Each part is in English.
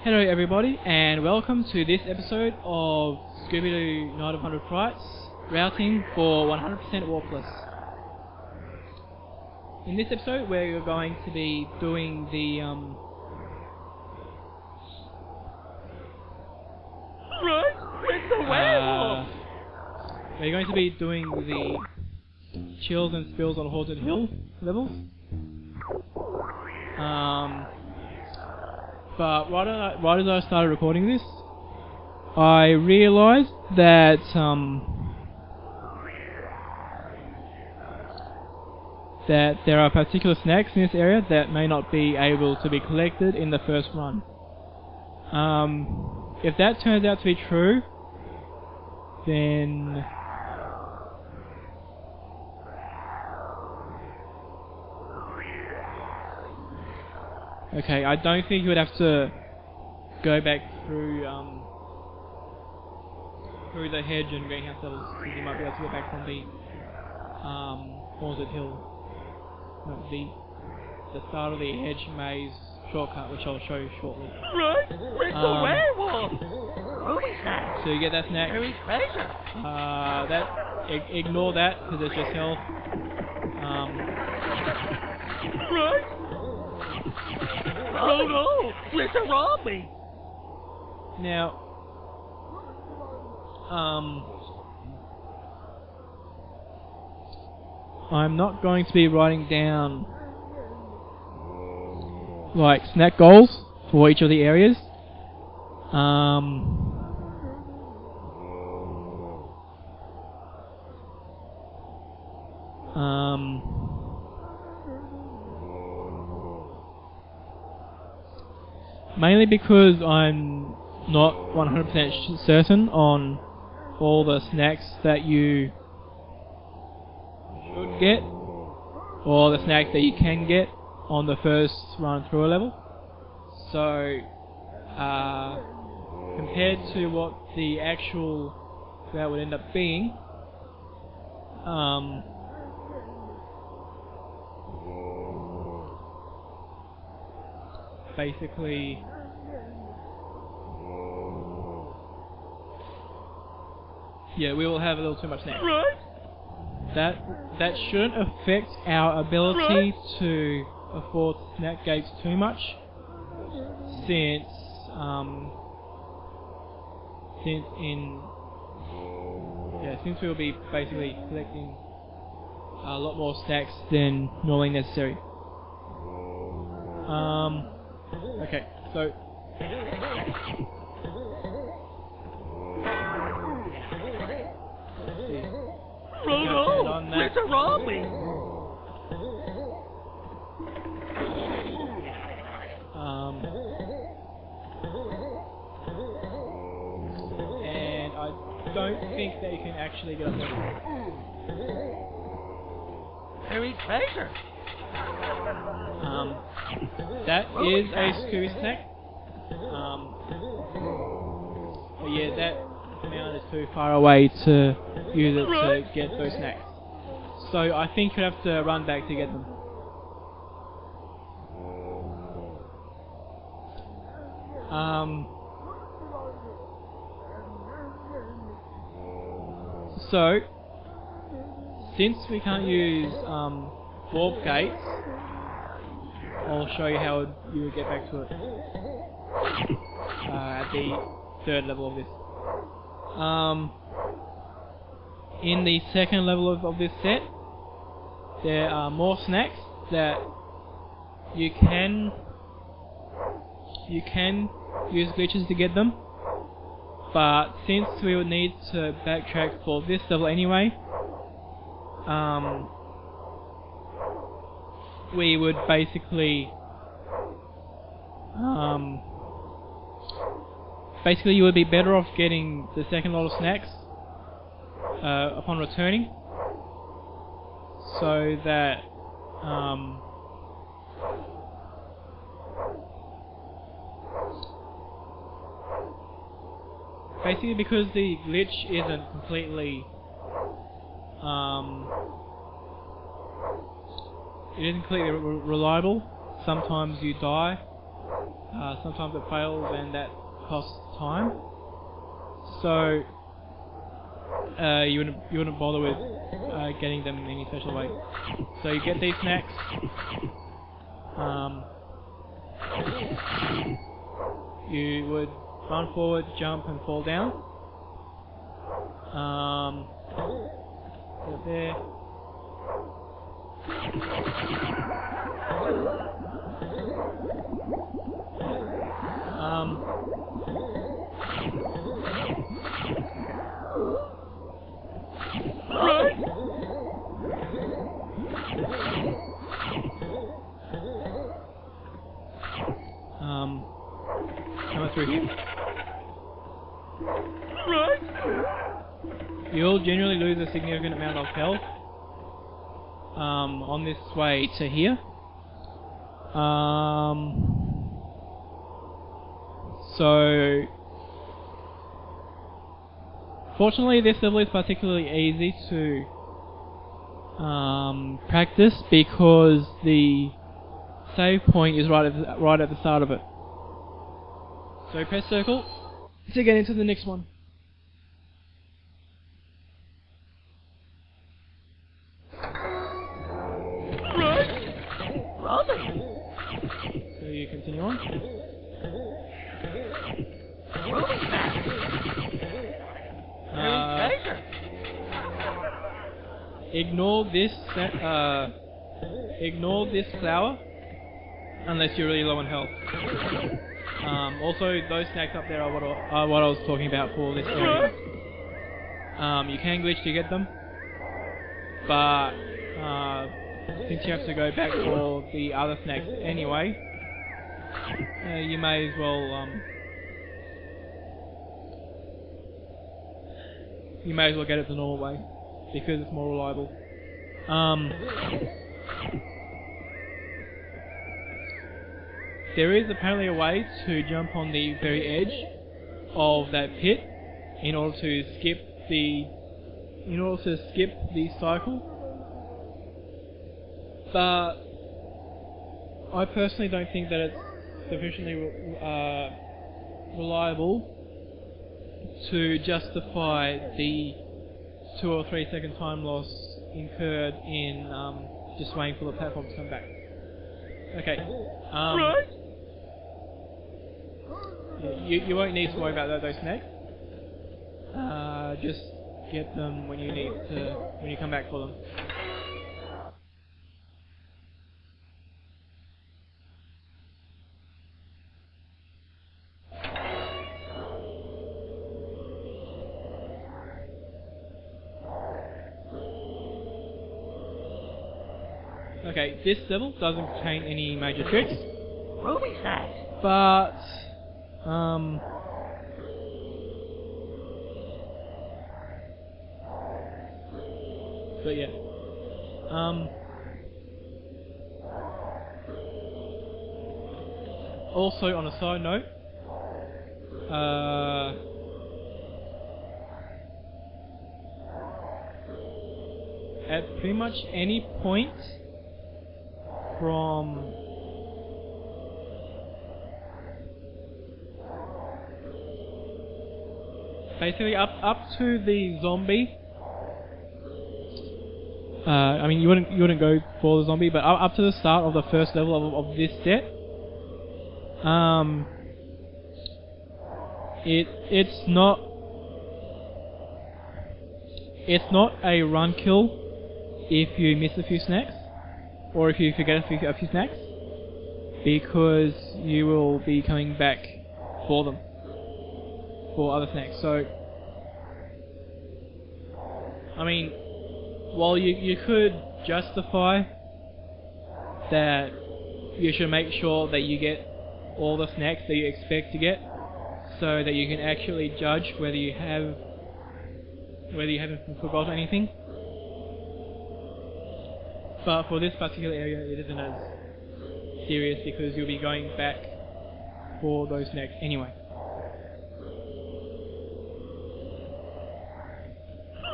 Hello everybody, and welcome to this episode of Scooby Night of 100 Frights, routing for 100% Warpless. In this episode we're going to be doing the we're going to be doing the chills and spills on Haunted Hill levels. But right as I started recording this, I realised that there are particular snacks in this area that may not be able to be collected in the first run. If that turns out to be true, then okay, I don't think you would have to go back through the hedge and greenhouse levels, because you might be able to get back from the Haunted Hill, no, the start of the hedge maze shortcut, which I'll show you shortly. Right, it's a werewolf. Movie snack. So you get that snack. Very treasure. Ignore that because it's just health. Right. Oh no! Mr. Robbie! Now, I'm not going to be writing down like snack goals for each of the areas. Mainly because I'm not 100% certain on all the snacks that you should get, or the snacks that you can get on the first run through a level. So, compared to what the actual that would end up being, basically, yeah, we will have a little too much snack. Right. That shouldn't affect our ability to afford snack gates too much, since we'll be basically collecting a lot more snacks than normally necessary. Okay, so Oh no! Mr. Robbie! And I don't think that you can actually get up there. Very treasure. That is a Scooby snack. But yeah, that amount is too far away to use it to get those snacks. So I think you have to run back to get them. So since we can't use warp gates, I'll show you how you would get back to it at the third level of this. In the second level of this set, there are more snacks that you can use glitches to get them, but since we would need to backtrack for this level anyway, we would basically you would be better off getting the second lot of snacks upon returning, so that basically, because the glitch isn't completely reliable. Sometimes you die sometimes it fails and that costs time. So you wouldn't bother with getting them in any special way. So you get these snacks. You would run forward, jump, and fall down. Get there. Coming through here. You'll generally lose a significant amount of health on this way to here. So fortunately this level is particularly easy to practice because the save point is right at the start of it. So press circle to get into the next one. So you continue on. Ignore this flower unless you're really low on health. Also, those snacks up there are what I was talking about for this area. You can glitch to get them, but since you have to go back for the other snacks anyway, you may as well get it the normal way because it's more reliable. There is apparently a way to jump on the very edge of that pit in order to skip the cycle, but I personally don't think that it's sufficiently reliable to justify the 2 or 3 second time loss incurred in just waiting for the platform to come back. Okay. You won't need to worry about those snacks. Just get them when you come back for them. Okay, this level doesn't contain any major tricks. Ruby snacks. But yeah. Also, on a side note, at pretty much any point from basically up to the zombie. I mean, you wouldn't go for the zombie, but up to the start of the first level of this set, it's not a run kill if you miss a few snacks or if you forget a few snacks, because you will be coming back for them, for other snacks. So I mean, while you could justify that you should make sure that you get all the snacks that you expect to get, so that you can actually judge whether you haven't forgotten anything. But for this particular area, it isn't as serious because you'll be going back for those snacks anyway.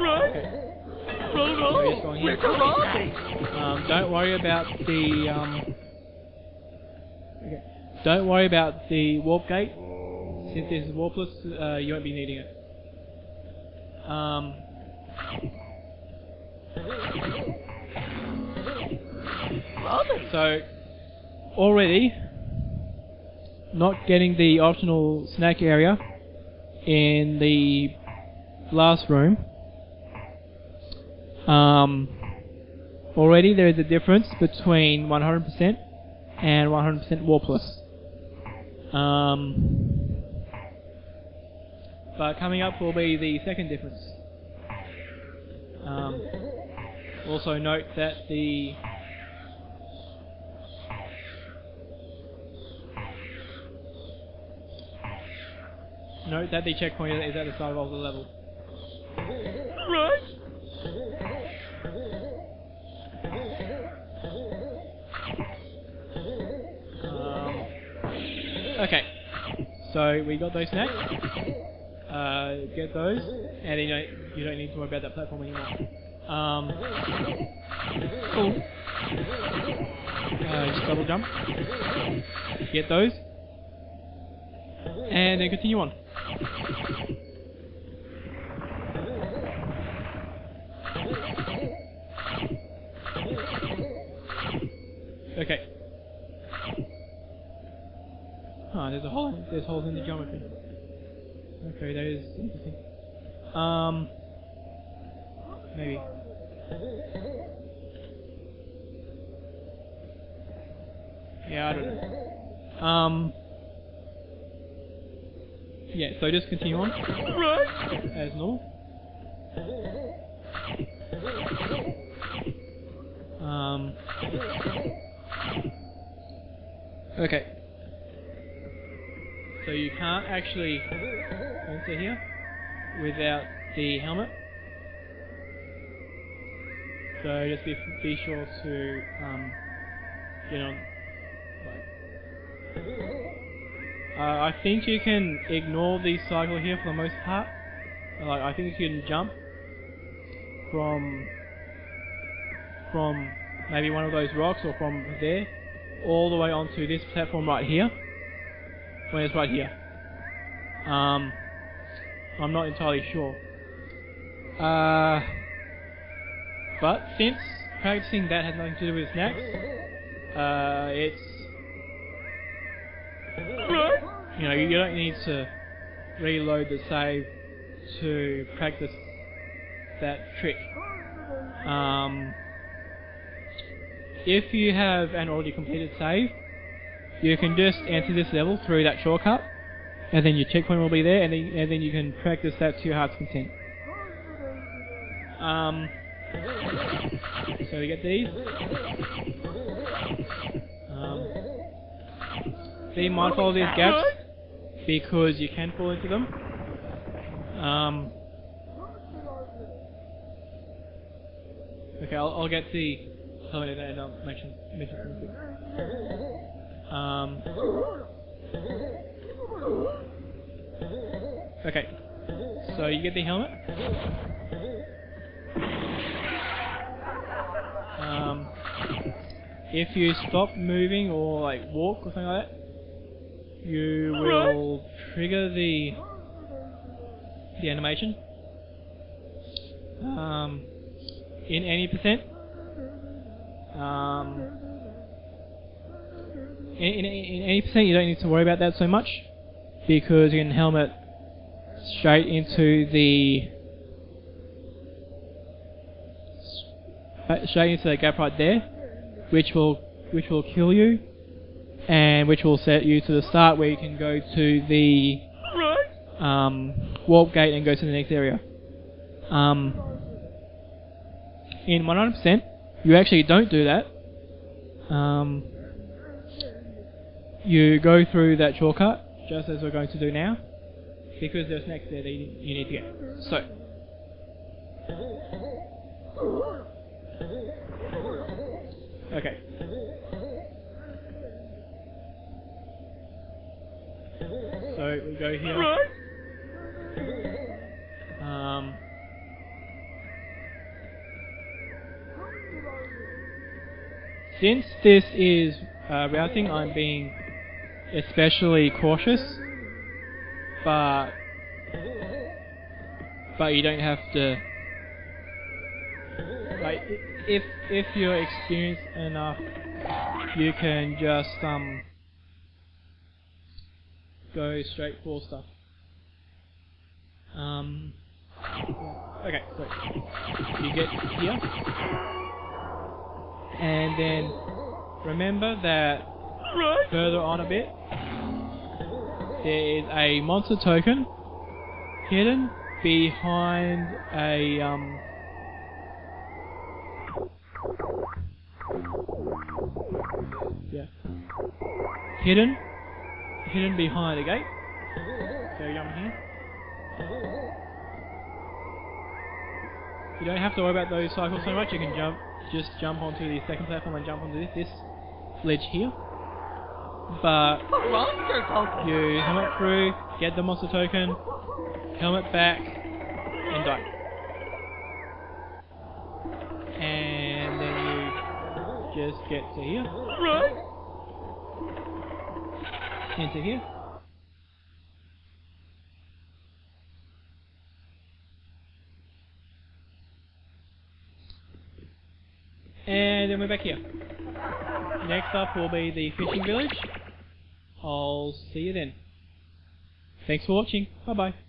Okay. So just going here. Don't worry about the don't worry about the warp gate. Since this is warpless, you won't be needing it. So, already, not getting the optional snack area in the last room. Already there is a difference between 100% and 100% warpless. But coming up will be the second difference. Also note that the checkpoint is at the start of the level. Right. Okay, so we got those snacks. Get those, and then you don't need to worry about that platform anymore. Cool. Just double jump. Get those, and then continue on. Okay. There's holes in the geometry. Okay, that is interesting. Maybe. Yeah, I don't know. Yeah, so just continue on. As normal. Okay. So you can't actually enter here without the helmet. So just be sure to get on. I think you can ignore the cycle here for the most part. Like I think you can jump from maybe one of those rocks or from there all the way onto this platform right here. When it's right here. I'm not entirely sure. But since practicing that has nothing to do with snacks, it's you don't need to reload the save to practice that trick. If you have an already completed save, you can just enter this level through that shortcut, and then your checkpoint will be there, and then you can practice that to your heart's content. So we get these. Be mindful of these gaps because you can fall into them. Okay, I'll get the helmet and I'll mention something. Okay, so you get the helmet. If you stop moving or like walk or something like that, you will trigger the animation in any percent. In any percent, you don't need to worry about that so much because you can helmet straight into the gap right there, which will kill you, and which will set you to the start where you can go to the warp gate and go to the next area. In 100%, you actually don't do that. You go through that shortcut, just as we're going to do now, because there's snacks there that you need to get. So, okay. So we go here. Since this is routing, I'm being especially cautious, but you don't have to. Like, if you're experienced enough, you can just go straight for stuff. Okay, so you get here, and then remember that further on a bit, there is a monster token hidden behind a hidden behind a gate. So jump here. You don't have to worry about those cycles so much. You can just jump onto the second platform and jump onto this ledge here. But you helmet through, get the monster token, helmet back, and die. And then you just get to here. Into here. And then we're back here. Next up will be the fishing village. I'll see you then. Thanks for watching. Bye bye.